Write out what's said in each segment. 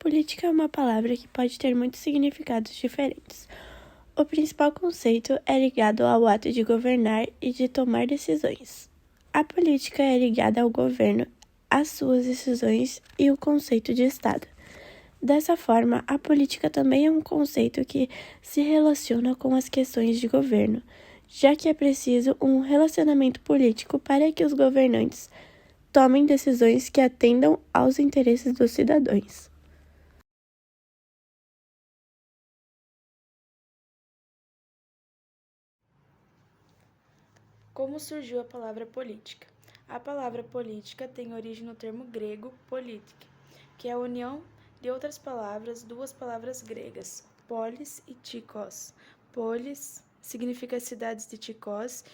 Política é uma palavra que pode ter muitos significados diferentes. O principal conceito é ligado ao ato de governar e de tomar decisões. A política é ligada ao governo, às suas decisões e o conceito de Estado. Dessa forma, a política também é um conceito que se relaciona com as questões de governo, já que é preciso um relacionamento político para que os governantes tomem decisões que atendam aos interesses dos cidadãos. Como surgiu a palavra política? A palavra política tem origem no termo grego politik, que é a união de outras palavras, duas palavras gregas, polis e tikos. Polis significa cidades de tikos,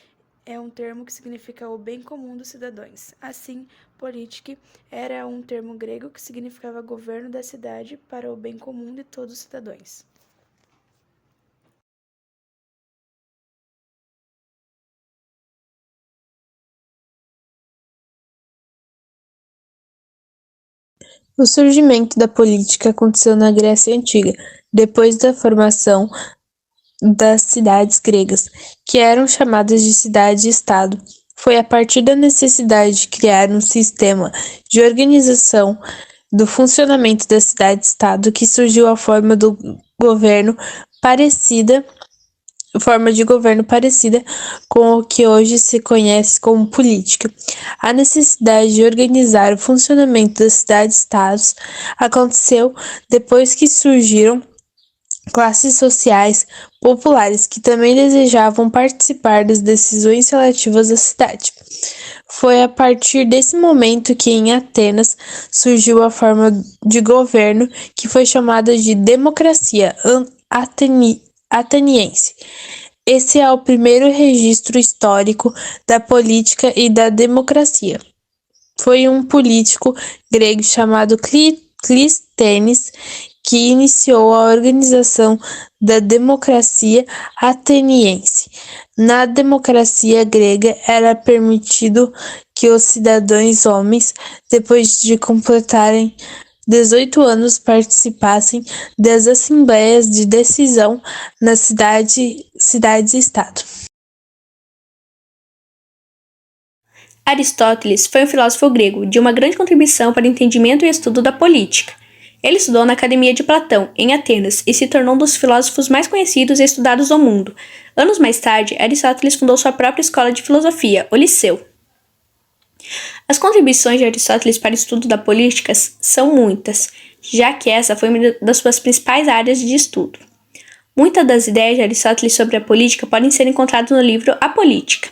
é um termo que significa o bem comum dos cidadãos. Assim, politik era um termo grego que significava governo da cidade para o bem comum de todos os cidadãos. O surgimento da política aconteceu na Grécia Antiga, depois da formação das cidades gregas, que eram chamadas de cidade-estado. Foi a partir da necessidade de criar um sistema de organização do funcionamento da cidade-estado que surgiu a forma de governo parecida com o que hoje se conhece como política. A necessidade de organizar o funcionamento das cidades-estados aconteceu depois que surgiram classes sociais populares que também desejavam participar das decisões relativas à cidade. Foi a partir desse momento que em Atenas surgiu a forma de governo que foi chamada de democracia ateniense. Esse é o primeiro registro histórico da política e da democracia. Foi um político grego chamado Clístenes que iniciou a organização da democracia ateniense. Na democracia grega era permitido que os cidadãos homens, depois de completarem 18 anos, participassem das assembleias de decisão nas cidades-estado. Aristóteles foi um filósofo grego de uma grande contribuição para o entendimento e estudo da política. Ele estudou na Academia de Platão, em Atenas, e se tornou um dos filósofos mais conhecidos e estudados do mundo. Anos mais tarde, Aristóteles fundou sua própria escola de filosofia, o Liceu. As contribuições de Aristóteles para o estudo da política são muitas, já que essa foi uma das suas principais áreas de estudo. Muitas das ideias de Aristóteles sobre a política podem ser encontradas no livro A Política.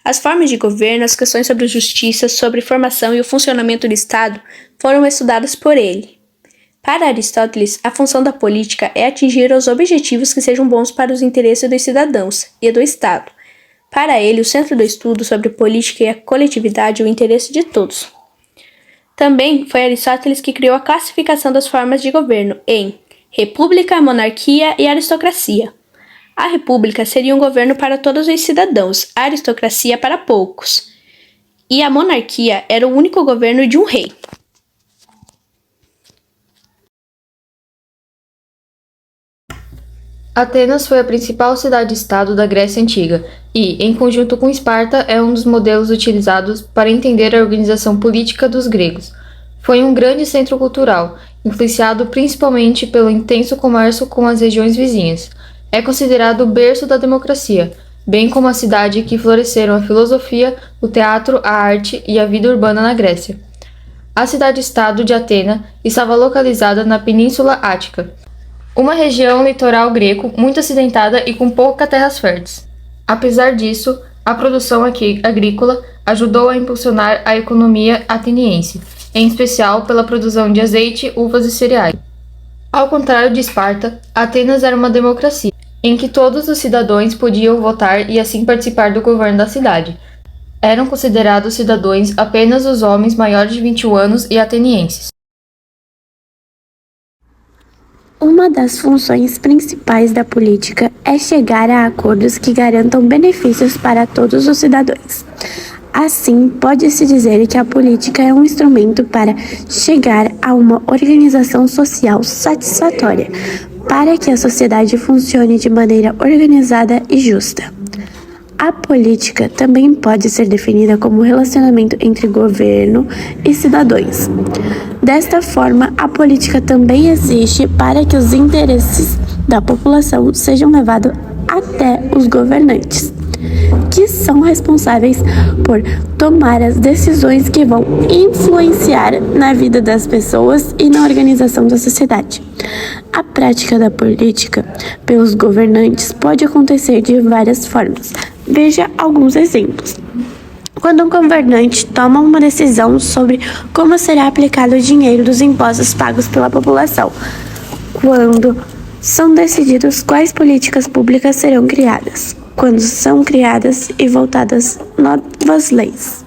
As formas de governo, as questões sobre justiça, sobre formação e o funcionamento do Estado foram estudadas por ele. Para Aristóteles, a função da política é atingir os objetivos que sejam bons para os interesses dos cidadãos e do Estado. Para ele, o centro do estudo sobre política é a coletividade e o interesse de todos. Também foi Aristóteles que criou a classificação das formas de governo em república, monarquia e aristocracia. A república seria um governo para todos os cidadãos, a aristocracia para poucos. E a monarquia era o único governo de um rei. Atenas foi a principal cidade-estado da Grécia Antiga e, em conjunto com Esparta, é um dos modelos utilizados para entender a organização política dos gregos. Foi um grande centro cultural, influenciado principalmente pelo intenso comércio com as regiões vizinhas. É considerado o berço da democracia, bem como a cidade que floresceram a filosofia, o teatro, a arte e a vida urbana na Grécia. A cidade-estado de Atena estava localizada na Península Ática, uma região litoral greco muito acidentada e com poucas terras férteis. Apesar disso, a produção agrícola ajudou a impulsionar a economia ateniense, em especial pela produção de azeite, uvas e cereais. Ao contrário de Esparta, Atenas era uma democracia, em que todos os cidadãos podiam votar e assim participar do governo da cidade. Eram considerados cidadãos apenas os homens maiores de 21 anos e atenienses. Uma das funções principais da política é chegar a acordos que garantam benefícios para todos os cidadãos. Assim, pode-se dizer que a política é um instrumento para chegar a uma organização social satisfatória, para que a sociedade funcione de maneira organizada e justa. A política também pode ser definida como relacionamento entre governo e cidadãos. Desta forma, a política também existe para que os interesses da população sejam levados até os governantes, que são responsáveis por tomar as decisões que vão influenciar na vida das pessoas e na organização da sociedade. A prática da política pelos governantes pode acontecer de várias formas. Veja alguns exemplos. Quando um governante toma uma decisão sobre como será aplicado o dinheiro dos impostos pagos pela população. Quando são decididos quais políticas públicas serão criadas. Quando são criadas e votadas novas leis.